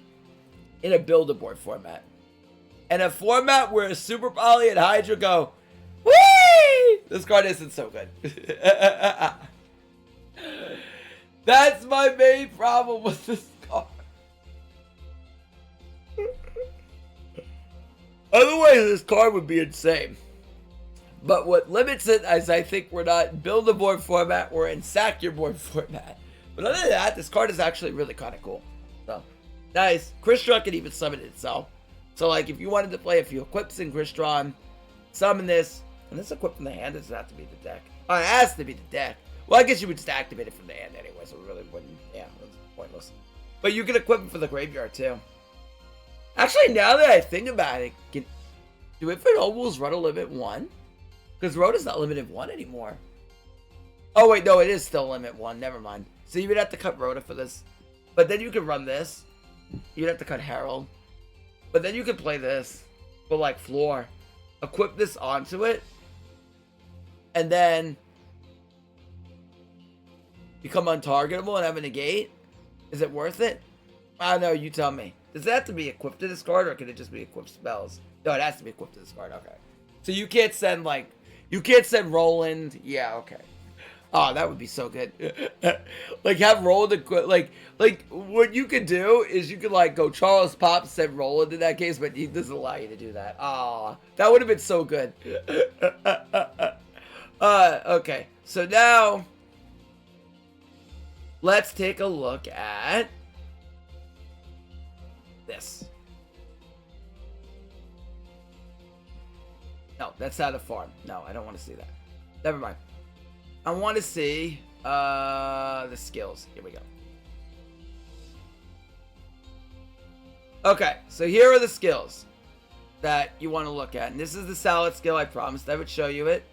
in a build-a-board format. And a format where Super Poly and Hydra go, whee! This card isn't so good. That's my main problem with this card. Otherwise, this card would be insane. But what limits it is I think we're not build-a-board format, we're in sack your board format. But other than that, this card is actually really kind of cool. So, nice. Crystron can even summon it itself. So, like, if you wanted to play a few equips in Crystron, summon this. And this equipped from the hand doesn't have to be the deck. Oh, it has to be the deck. Well, I guess you would just activate it from the hand anyway, so it really wouldn't. Yeah, it's pointless. But you can equip it for the graveyard, too. Actually, now that I think about it, do Infinite Nobles run a limit 1? Because Rhoda's not limited 1 anymore. Oh, wait, no, it is still limit 1. Never mind. So you would have to cut Rhoda for this. But then you could run this. You'd have to cut Herald. But then you could play this. But like floor. Equip this onto it. And then become untargetable and have a negate. Is it worth it? I don't know, you tell me. Does it have to be equipped to this card, or can it just be equipped spells? No, it has to be equipped to this card. Okay. So you can't send, like, you can't send Roland. Yeah, okay. Oh, that would be so good. Like, have Roland equip. Like, what you could do is you could, like, go Charles Pop, send Roland in that case, but he doesn't allow you to do that. Oh, that would have been so good. Okay. So now, let's take a look at this. No, that's how to farm. No, I don't want to see that. Never mind. I want to see the skills. Here we go. Okay, so here are the skills that you want to look at. And this is the salad skill. I promised I would show you it.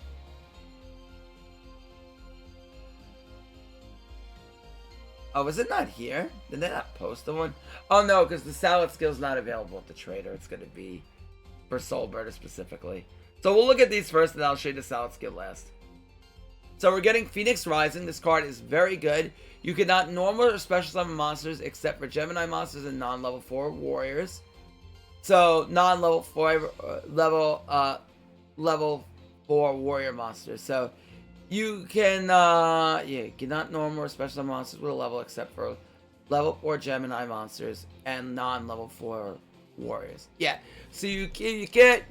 Oh, is it not here? Did they not post the one? Oh, no, because the salad skill is not available at the trader. It's going to be for Soulburner specifically. So we'll look at these first, and I'll show you the salad skill last. So we're getting Phoenix Rising. This card is very good. You cannot normal or special summon monsters except for Gemini monsters and non-level 4 warriors. So non-level 4 level 4 warrior monsters. So you can you cannot normal or special summon monsters with a level except for level 4 Gemini monsters and non-level 4 warriors. Yeah. So you can't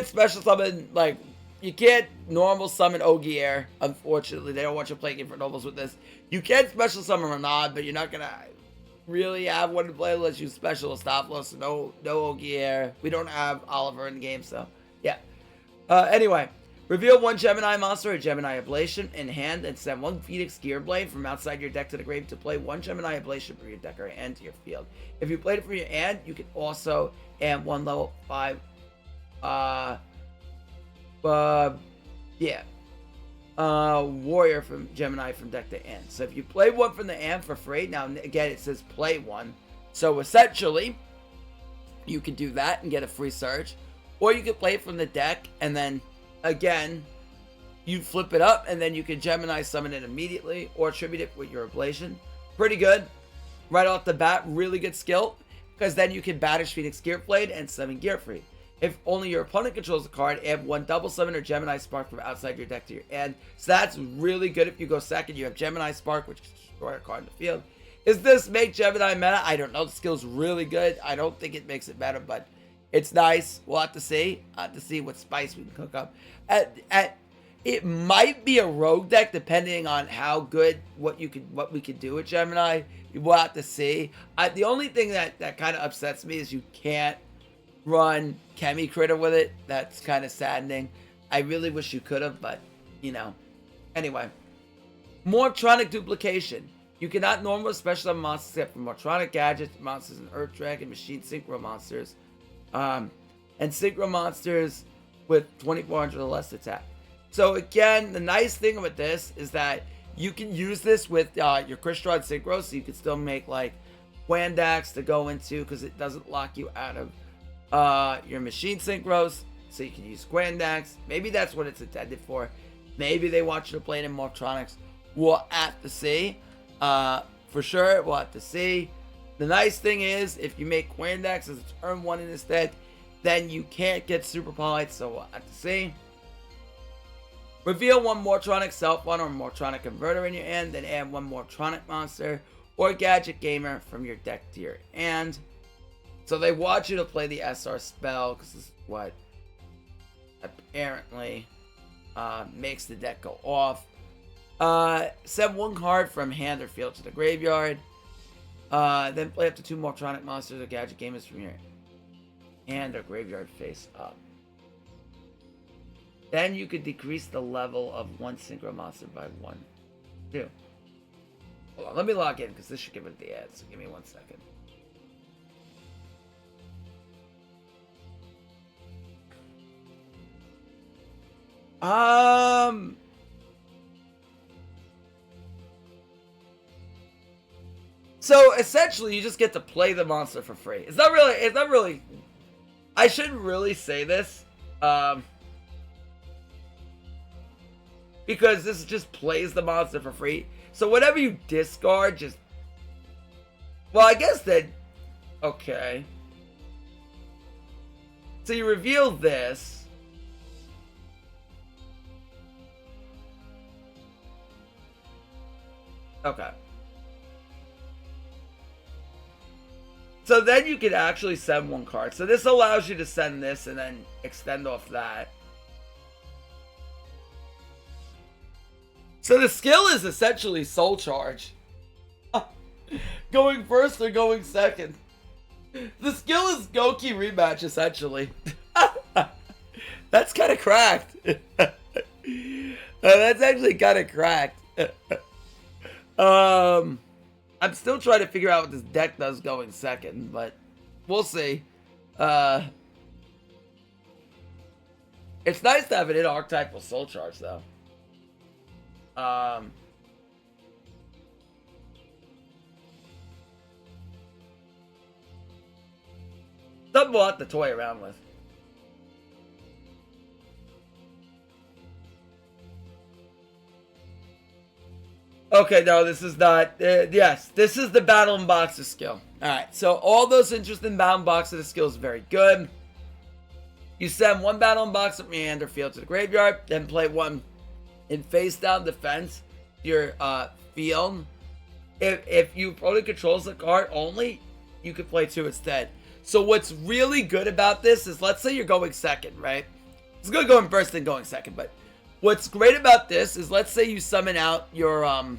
special summon, like, you can't normal summon Ogier. Unfortunately, they don't want you playing Infinite Nobles with this. You can special summon Renaud, but you're not gonna really have one to play unless you special Astopoulos. No Ogier. We don't have Oliver in the game, so yeah. Anyway, reveal one Gemini monster or Gemini Ablation in hand and send one Phoenix Gearblade from outside your deck to the grave to play one Gemini Ablation from your deck or hand to your field. If you played it from your hand, you can also add one level 5 warrior from Gemini from deck to end. So if you play one from the end for free, now again it says play one. So essentially, you can do that and get a free search, or you can play it from the deck and then again you flip it up and then you can Gemini summon it immediately or tribute it with your ablation. Pretty good right off the bat. Really good skill, because then you can banish Phoenix Gearblade and summon Gearfried. If only your opponent controls the card, add one double summon or Gemini Spark from outside your deck to your end. So that's really good. If you go second, you have Gemini Spark, which can destroy a card in the field. Is this make Gemini meta? I don't know. The skill's really good. I don't think it makes it better, but it's nice. We'll have to see. What spice we can cook up. It might be a rogue deck depending on how good what we could do with Gemini. We'll have to see. The only thing that kind of upsets me is you can't run Chemi Critter with it. That's kind of saddening. I really wish you could have, but, you know. Anyway. Morphtronic duplication. You cannot normal special summon monsters except for Morphtronic gadgets, monsters in Earth Dragon, Machine Synchro monsters. And Synchro monsters with 2400 or less attack. So again, the nice thing with this is that you can use this with your Crystron Synchro, so you can still make like Wandax to go into, because it doesn't lock you out of your Machine Synchros, so you can use Wandax. Maybe that's what it's intended for. Maybe they want you to play it in Morphtronics. We'll have to see. For sure, we'll have to see. The nice thing is, if you make Wandax as a turn 1 in this deck, then you can't get Super Polite, so we'll have to see. Reveal one Morphtronic Self One or Morphtronic Converter in your hand, then add one Morphtronic monster or Gadget Gamer from your deck to your hand. So they want you to play the SR spell, because this is what apparently makes the deck go off. Send one card from hand or field to the graveyard. Then play up to 2 Morphtronic monsters or Gadget Gamers from your hand or graveyard face up. Then you could decrease the level of one Synchro monster by 1, 2. Hold on, let me log in, because this should give it the ad, so give me 1 second. So essentially, you just get to play the monster for free. It's not really. I shouldn't really say this, because this just plays the monster for free. So whatever you discard, just, well, I guess that, okay. So you reveal this. Okay. So then you could actually send one card. So this allows you to send this and then extend off that. So the skill is essentially Soul Charge. Going first or going second. The skill is Goki Rematch, essentially. That's kind of cracked. That's actually kind of cracked. I'm still trying to figure out what this deck does going second, but we'll see. It's nice to have it in archetypal Soul Charge, though. Something we'll have to toy around with. Okay, no, this is not. Yes, this is the Battlin Boxer skill. Alright, so all those interested in Battlin Boxer, the skill is very good. You send one Battlin Boxer from your hand or field to the graveyard, then play one in face down defense, your field. If you opponent controls the card only, you could play 2 instead. So what's really good about this is, let's say you're going second, right? It's good going first then going second, but what's great about this is, let's say you summon out your, I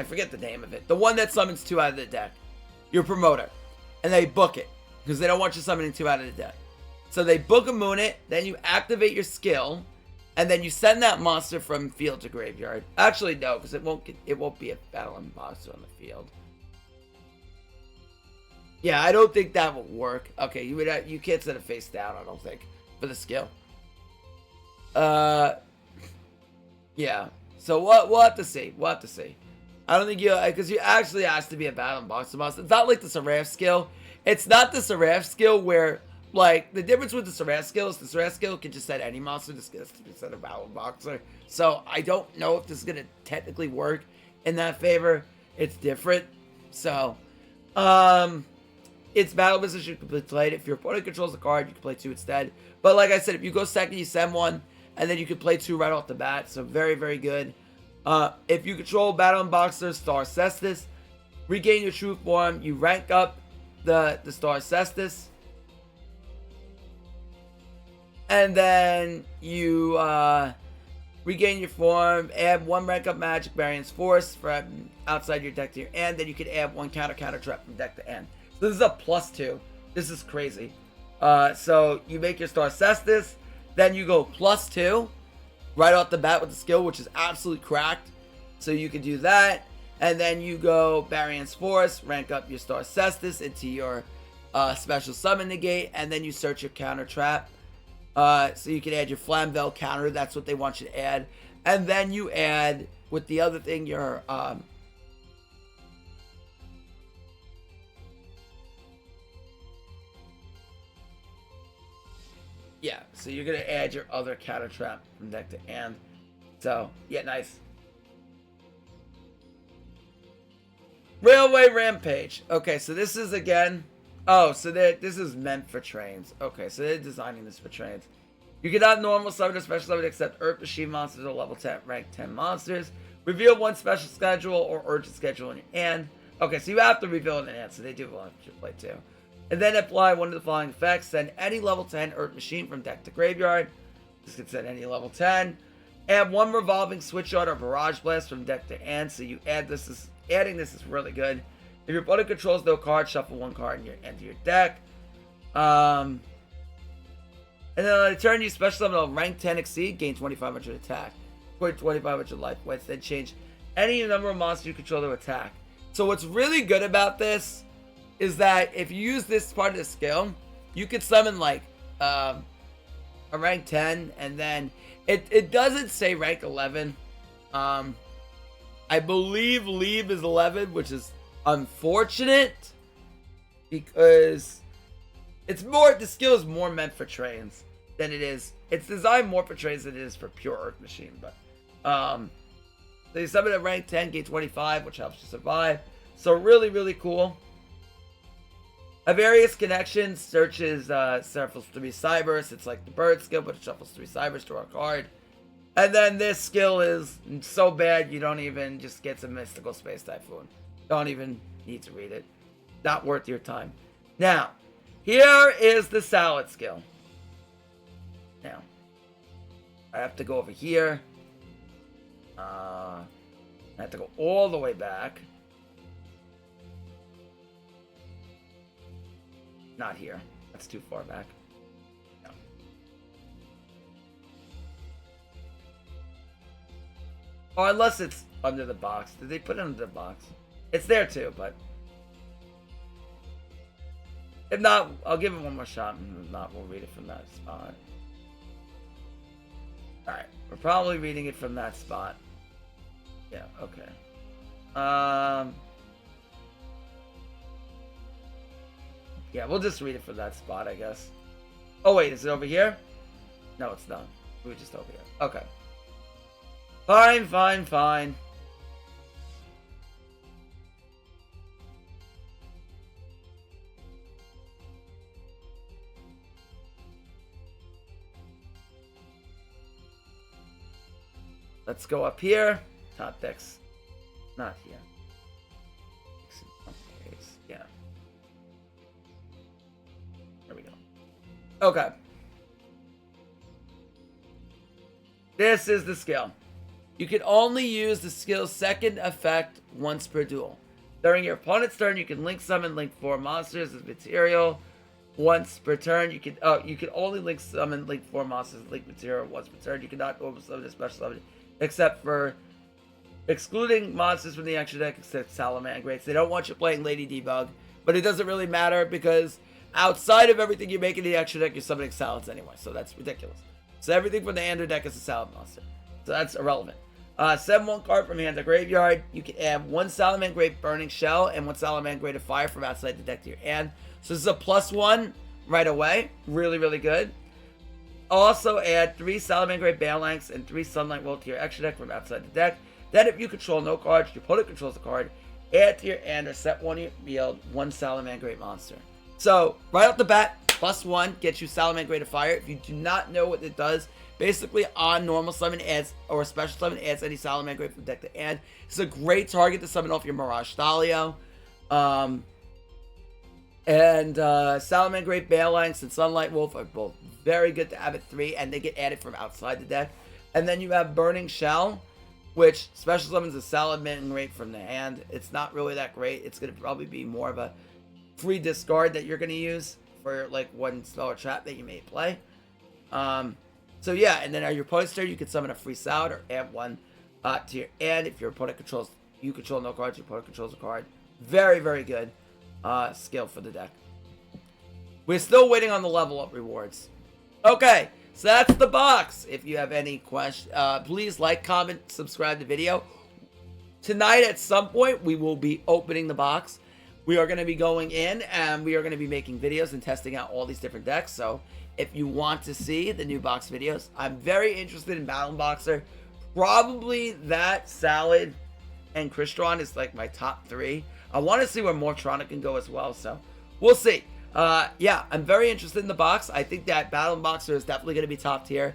forget the name of it. The one that summons 2 out of the deck. Your promoter. And they book it, because they don't want you summoning 2 out of the deck. So they book a moon it, then you activate your skill, and then you send that monster from field to graveyard. Actually, no, because it won't be a Battlin Boxer on the field. Yeah, I don't think that would work. Okay, you can't set it face down, I don't think, for the skill. Yeah. So we'll have to see. We'll have to see. I don't think because you actually has to be a Battlin Boxer monster. It's not like the Seraph skill. It's not the Seraph skill where, like, the difference with the Seraph skill is the Seraph skill can just set any monster instead of Battlin Boxer. So I don't know if this is gonna technically work in that favor. It's different. So, it's battle position, you can play it. If your opponent controls the card, you can play 2 instead. But like I said, if you go second, you send 1, and then you can play 2 right off the bat. So very, very good. If you control Battlin Boxer, Star Cestus, regain your true form. You rank up the Star Cestus, and then you regain your form. Add 1 rank up Magic Variance Force from outside your deck to your end. Then you can add 1 counter trap from deck to end. So this is a +2 This is crazy. So you make your Star Cestus, then you go +2 right off the bat with the skill, which is absolutely cracked. So you can do that, and then you go Variance Force, rank up your Star Cestus into your special summon negate, and then you search your counter trap. So you can add your Flamvel counter, that's what they want you to add. And then you add, with the other thing, your yeah, so you're gonna add your other counter trap from deck to hand. So, yeah, nice. Railway Rampage. Okay, so this is again... Oh, so this is meant for trains. Okay, so they're designing this for trains. You cannot normal summon or special summon except Earth Machine monsters or level 10, rank 10 monsters. Reveal one special schedule or urgent schedule in your hand. Okay, so you have to reveal it in your hand, so they do want you to play too. And then apply one of the following effects. Send any level 10 Earth Machine from deck to graveyard. This can send any level 10. Add one revolving switch art or barrage blast from deck to hand. So you add this. Adding this is really good. If your opponent controls no card, shuffle one card in into your deck. And then on the turn, you special summon a rank 10 exceed, gain 2,500 attack, 2,500 life points. Then change any number of monsters you control to attack. So what's really good about this is that if you use this part of the skill, you could summon like a rank 10, and then it doesn't say rank 11. I believe Leave is 11, which is unfortunate because it's more, the skill is more meant for trains than it is. It's designed more for trains than it is for pure Earth Machine. But so you summon at rank 10, gain 25, which helps you survive. So really, really cool. A various connections searches shuffles 3 cybers. It's like the bird skill, but it shuffles 3 cybers to our card. And then this skill is so bad you don't even just get some mystical space typhoon. Don't even need to read it. Not worth your time. Now, here is the salad skill. Now, I have to go over here. I have to go all the way back. Not here. That's too far back. No. Or unless it's under the box. Did they put it under the box? It's there too, but if not, I'll give it one more shot, and if not, we'll read it from that spot. Alright, we're probably reading it from that spot. Yeah, okay. Yeah, we'll just read it from that spot, I guess. Oh wait, is it over here? No, it's not. We're just over here. Okay. Fine, fine, fine. Let's go up here. Top decks. Not here. Yeah. There we go. Okay. This is the skill. You can only use the skill's second effect once per duel. During your opponent's turn, you can link summon link 4 monsters as material. Once per turn, you can only link summon link 4 monsters as link material once per turn. You cannot over summon a special summon except for excluding monsters from the extra deck except Salamangreats. They don't want you playing Lady Debug, but it doesn't really matter because outside of everything you make in the extra deck, you're summoning salads anyway, so that's ridiculous. So everything from the under deck is a salad monster, so that's irrelevant. Send one card from hand to graveyard. You can add one Salamangreat Burning Shell and one Salamangreat of Fire from outside the deck to your hand. So this is a +1 right away. Really, really good. Also add 3 Salamangreat Phalanx and 3 Sunlight Wolf to your extra deck from outside the deck. Then if you control no cards, your opponent controls the card, add to your hand or set one of your field, one Salamangreat monster. So right off the bat, +1 gets you Salamangreat of Fire. If you do not know what it does, basically on normal summon adds or special summon adds any Salamangreat from deck to hand. It's a great target to summon off your Mirage Stallio. Salamangreat Phalanx and Sunlight Wolf are both very good to have at 3, and they get added from outside the deck. And then you have Burning Shell, which special summons a Salamangreat from the hand. It's not really that great. It's going to probably be more of a free discard that you're going to use. for like one smaller trap that you may play. So yeah, and then on your poster, you can summon a free Salad or add one to your hand. If your opponent controls, you control no cards, your opponent controls a card. Very, very good skill for the deck. We're still waiting on the level up rewards. Okay, so that's the box. If you have any questions, please like, comment, subscribe to the video. Tonight at some point, we will be opening the box. We are going to be going in and we are going to be making videos and testing out all these different decks. So if you want to see the new box videos, I'm very interested in Battlin Boxer. Probably that, Salad, and Crystron is like my top 3. I want to see where Morphtronic can go as well. So we'll see. Yeah, I'm very interested in the box. I think that Battlin Boxer is definitely going to be top tier.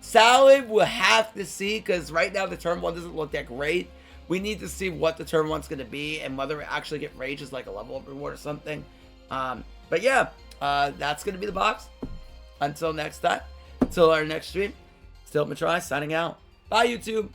Salad, we'll have to see because right now the turn 1 doesn't look that great. We need to see what the turn 1's going to be and whether it actually get Rage as like a level up reward or something. But yeah, that's going to be the box. Until next time, until our next stream, still Matrai signing out. Bye, YouTube.